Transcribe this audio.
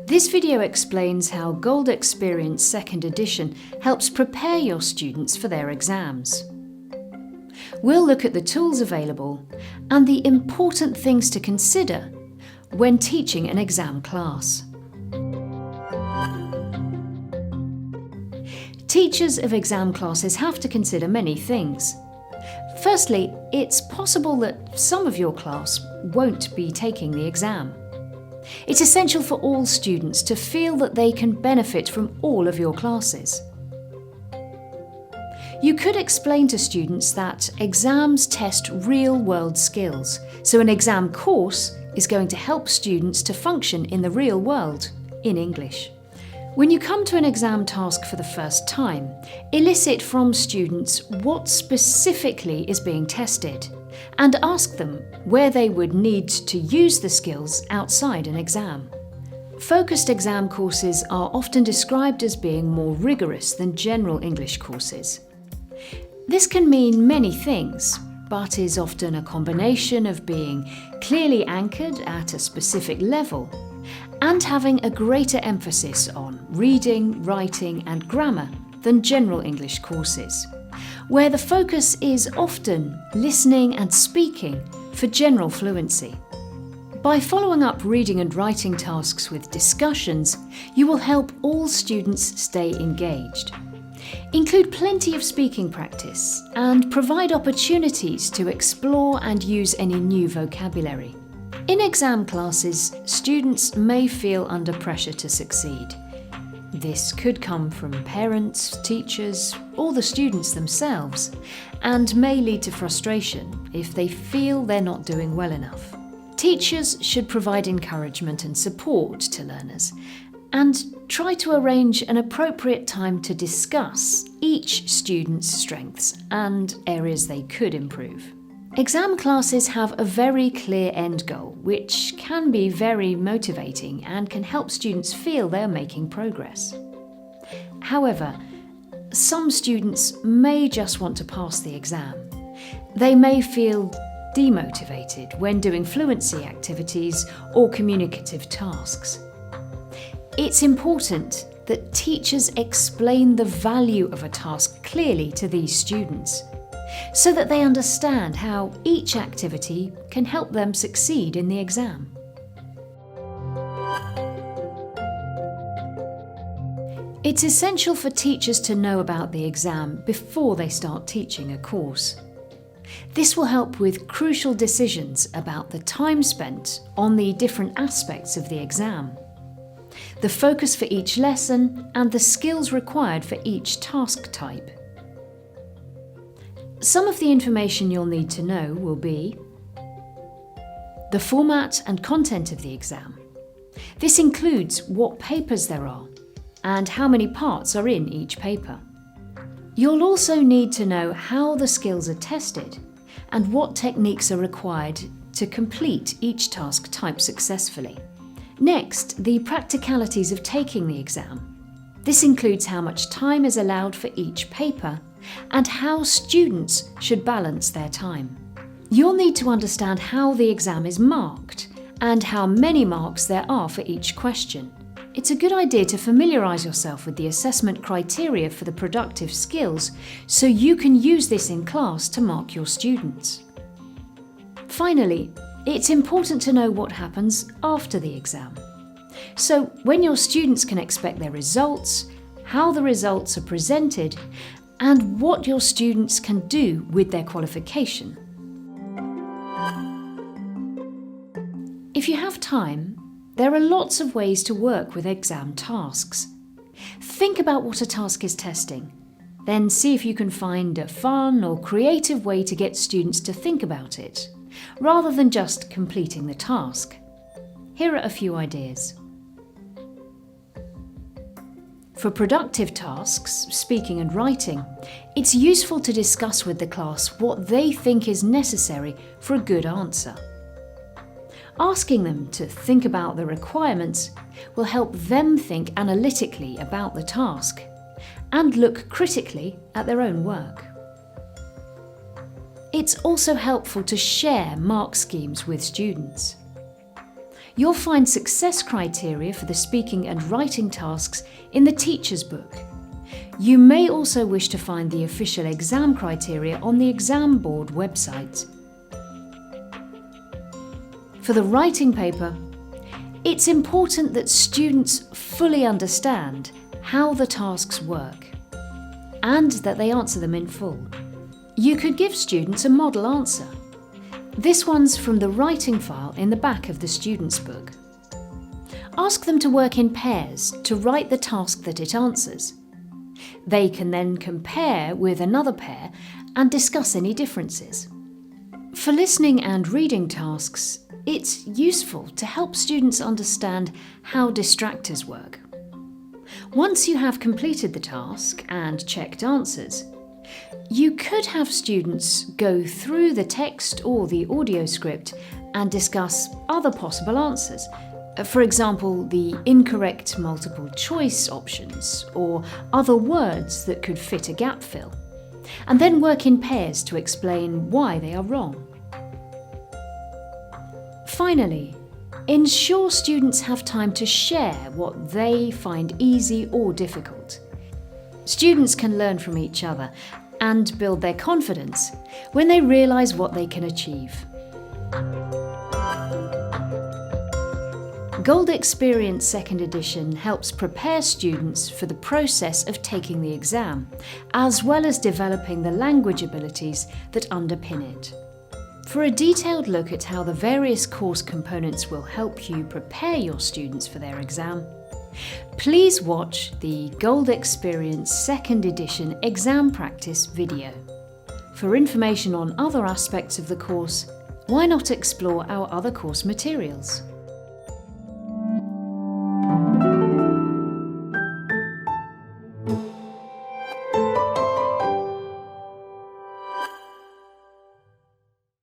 This video explains how Gold Experience 2nd edition helps prepare your students for their exams. We'll look at the tools available and the important things to consider when teaching an exam class. Teachers of exam classes have to consider many things. Firstly, it's possible that some of your class won't be taking the exam. It's essential for all students to feel that they can benefit from all of your classes. You could explain to students that exams test real-world skills, so an exam course is going to help students to function in the real world, in English. When you come to an exam task for the first time, elicit from students what specifically is being tested, and ask them where they would need to use the skills outside an exam. Focused exam courses are often described as being more rigorous than general English courses. This can mean many things, but is often a combination of being clearly anchored at a specific level and having a greater emphasis on reading, writing and grammar than general English courses, where the focus is often listening and speaking for general fluency. By following up reading and writing tasks with discussions, you will help all students stay engaged. Include plenty of speaking practice and provide opportunities to explore and use any new vocabulary. In exam classes, students may feel under pressure to succeed. This could come from parents, teachers, or the students themselves, and may lead to frustration if they feel they're not doing well enough. Teachers should provide encouragement and support to learners, and try to arrange an appropriate time to discuss each student's strengths and areas they could improve. Exam classes have a very clear end goal, which can be very motivating and can help students feel they're making progress. However, some students may just want to pass the exam. They may feel demotivated when doing fluency activities or communicative tasks. It's important that teachers explain the value of a task clearly to these students, so that they understand how each activity can help them succeed in the exam. It's essential for teachers to know about the exam before they start teaching a course. This will help with crucial decisions about the time spent on the different aspects of the exam, the focus for each lesson, and the skills required for each task type. Some of the information you'll need to know will be the format and content of the exam. This includes what papers there are and how many parts are in each paper. You'll also need to know how the skills are tested and what techniques are required to complete each task type successfully. Next, the practicalities of taking the exam. This includes how much time is allowed for each paper and how students should balance their time. You'll need to understand how the exam is marked and how many marks there are for each question. It's a good idea to familiarise yourself with the assessment criteria for the productive skills so you can use this in class to mark your students. Finally, it's important to know what happens after the exam. So when your students can expect their results, how the results are presented, and what your students can do with their qualification. If you have time, there are lots of ways to work with exam tasks. Think about what a task is testing, then see if you can find a fun or creative way to get students to think about it, rather than just completing the task. Here are a few ideas. For productive tasks, speaking and writing, it's useful to discuss with the class what they think is necessary for a good answer. Asking them to think about the requirements will help them think analytically about the task and look critically at their own work. It's also helpful to share mark schemes with students. You'll find success criteria for the speaking and writing tasks in the teacher's book. You may also wish to find the official exam criteria on the exam board website. For the writing paper, it's important that students fully understand how the tasks work and that they answer them in full. You could give students a model answer. This one's from the writing file in the back of the student's book. Ask them to work in pairs to write the task that it answers. They can then compare with another pair and discuss any differences. For listening and reading tasks, it's useful to help students understand how distractors work. Once you have completed the task and checked answers, you could have students go through the text or the audio script and discuss other possible answers. For example, the incorrect multiple choice options or other words that could fit a gap fill, and then work in pairs to explain why they are wrong. Finally, ensure students have time to share what they find easy or difficult. Students can learn from each other and build their confidence when they realise what they can achieve. Gold Experience 2nd edition helps prepare students for the process of taking the exam, as well as developing the language abilities that underpin it. For a detailed look at how the various course components will help you prepare your students for their exam, please watch the Gold Experience 2nd edition exam practice video. For information on other aspects of the course, why not explore our other course materials?